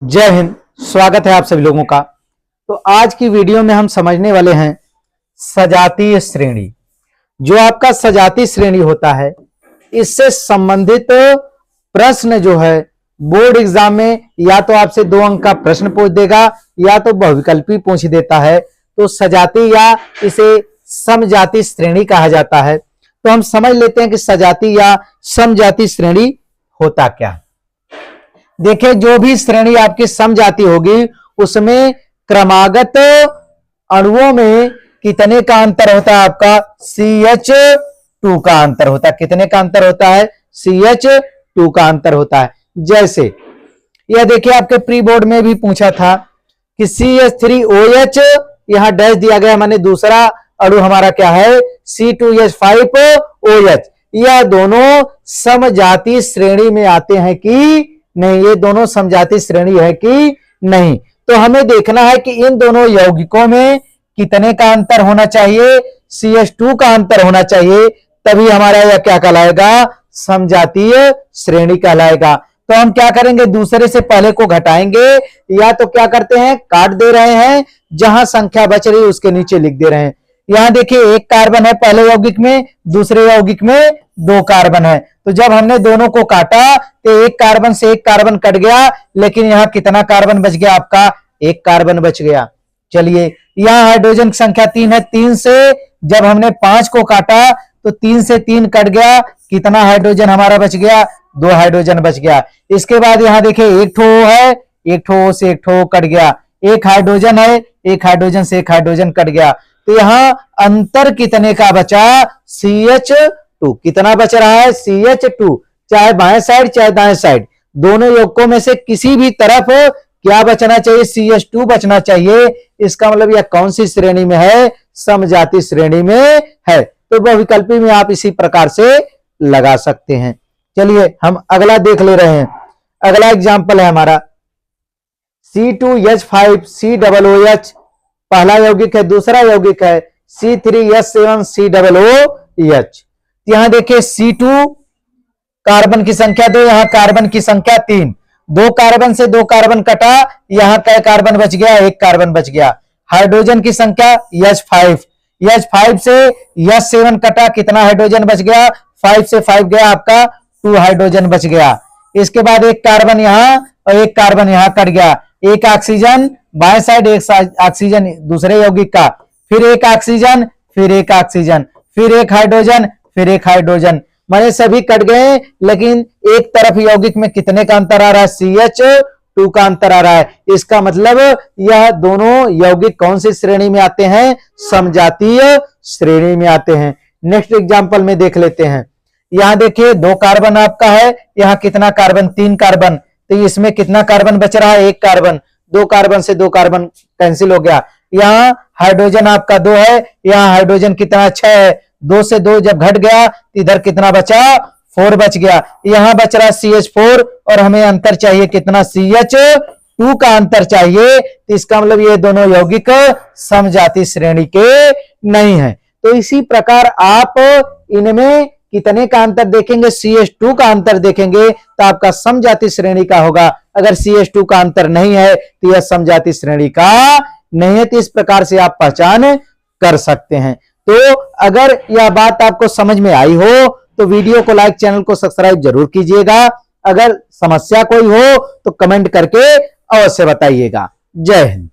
जय हिंद। स्वागत है आप सभी लोगों का। तो आज की वीडियो में हम समझने वाले हैं सजातीय श्रेणी। जो आपका सजातीय श्रेणी होता है, इससे संबंधित प्रश्न जो है बोर्ड एग्जाम में या तो आपसे 2 अंक का प्रश्न पूछ देगा या तो बहुविकल्पी पूछ देता है। तो सजातीय या इसे समजातीय श्रेणी कहा जाता है। तो हम समझ लेते हैं कि सजातीय या समजातीय श्रेणी होता क्या है। देखिए, जो भी श्रेणी आपकी समजातीय होगी उसमें क्रमागत अणुओं में कितने का अंतर होता है? आपका CH2 का अंतर होता है। कितने का अंतर होता है? CH2 का अंतर होता है। जैसे यह देखिए, आपके प्री बोर्ड में भी पूछा था कि CH3OH यहां डैश दिया गया, माने दूसरा अणु हमारा क्या है? C2H5OH। यह दोनों समजातीय श्रेणी में आते हैं कि नहीं? ये दोनों समजातीय श्रेणी है कि नहीं? तो हमें देखना है कि इन दोनों यौगिकों में कितने का अंतर होना चाहिए? CH2 का अंतर होना चाहिए, तभी हमारा यह क्या कहलाएगा? समजातीय श्रेणी कहलाएगा। तो हम क्या करेंगे? दूसरे से पहले को घटाएंगे या तो क्या करते हैं? काट दे रहे हैं, जहां संख्या बच रही है उसके नीचे लिख दे रहे हैं। यहां देखिए 1 कार्बन है पहले यौगिक में, दूसरे यौगिक में 2 कार्बन है। तो जब हमने दोनों को काटा तो 1 कार्बन से 1 कार्बन कट गया, लेकिन यहां कितना कार्बन बच गया? आपका 1 कार्बन बच गया। चलिए, यहां हाइड्रोजन की संख्या 3 है। 3 से जब हमने 5 को काटा तो 3 से 3 कट गया, कितना हाइड्रोजन हमारा बच गया? 2 हाइड्रोजन बच गया। इसके बाद यहां देखिए 1 ठो है, 1 ठो से 1 ठो कट गया, 1 हाइड्रोजन है, 1 हाइड्रोजन से 1 हाइड्रोजन कट गया। तो यहां अंतर कितने का बचा? CH2। कितना बच रहा है? CH2। चाहे बाएं साइड चाहे दाएं साइड, दोनों यौगिकों में से किसी भी तरफ क्या बचना चाहिए? CH2 बचना चाहिए। इसका मतलब यह कौन सी श्रेणी में है? समजातीय श्रेणी में है। तो बहुविकल्पी में आप इसी प्रकार से लगा सकते हैं। चलिए, हम अगला देख ले रहे हैं। अगला एग्जाम्पल है हमारा C2H5COOH। पहला यौगिक है, दूसरा यौगिक है C3H7COOH। यहां देखिए C2 कार्बन की संख्या 2, यहां कार्बन की संख्या 3। 2 कार्बन से 2 कार्बन कटा, यहां कै कार्बन बच गया? 1 कार्बन बच गया। हाइड्रोजन की संख्या H5। H5 से H7 कटा, कितना हाइड्रोजन बच गया? 5 से 5 गया, आपका 2 हाइड्रोजन बच गया। इसके बाद 1 कार्बन यहां और 1 कार्बन यहां कट गया। 1 ऑक्सीजन बाएं साइड, 1 ऑक्सीजन दूसरे यौगिक का, फिर 1 ऑक्सीजन, फिर 1 ऑक्सीजन, फिर 1 हाइड्रोजन, फिर 1 हाइड्रोजन। माने सभी कट गए, लेकिन एक तरफ यौगिक में कितने का अंतर आ रहा है? CH2 का अंतर आ रहा है। इसका मतलब यह दोनों यौगिक कौन सी श्रेणी में आते हैं? समजातीय श्रेणी में आते हैं। नेक्स्ट एग्जांपल में देख लेते हैं। यहां देखिए 2 कार्बन आपका है, यहां कितना कार्बन? 3 कार्बन। तो इसमें कितना कार्बन बच रहा है? 1 कार्बन। 2 कार्बन से 2 कार्बन कैंसिल हो गया। यहां हाइड्रोजन आपका 2 है, यहां हाइड्रोजन कितना? 6 है। 2 से 2 जब घट गया तो इधर कितना बचा? 4 बच गया। यहां बच रहा CH4 और हमें अंतर चाहिए कितना? CH2 का अंतर चाहिए। तो इसका मतलब ये दोनों यौगिक समजातीय श्रेणी के नहीं है। तो इसी प्रकार आप इनमें कितने का अंतर देखेंगे? CH2 का अंतर देखेंगे तो आपका समजातीय श्रेणी का होगा। अगर CH2 का अंतर नहीं है तो यह समजातीय श्रेणी का नहीं है। तो इस प्रकार से आप पहचान कर सकते हैं। तो अगर यह बात आपको समझ में आई हो तो वीडियो को लाइक, चैनल को सब्सक्राइब जरूर कीजिएगा। अगर समस्या कोई हो तो कमेंट करके अवश्य बताइएगा। जय हिंद।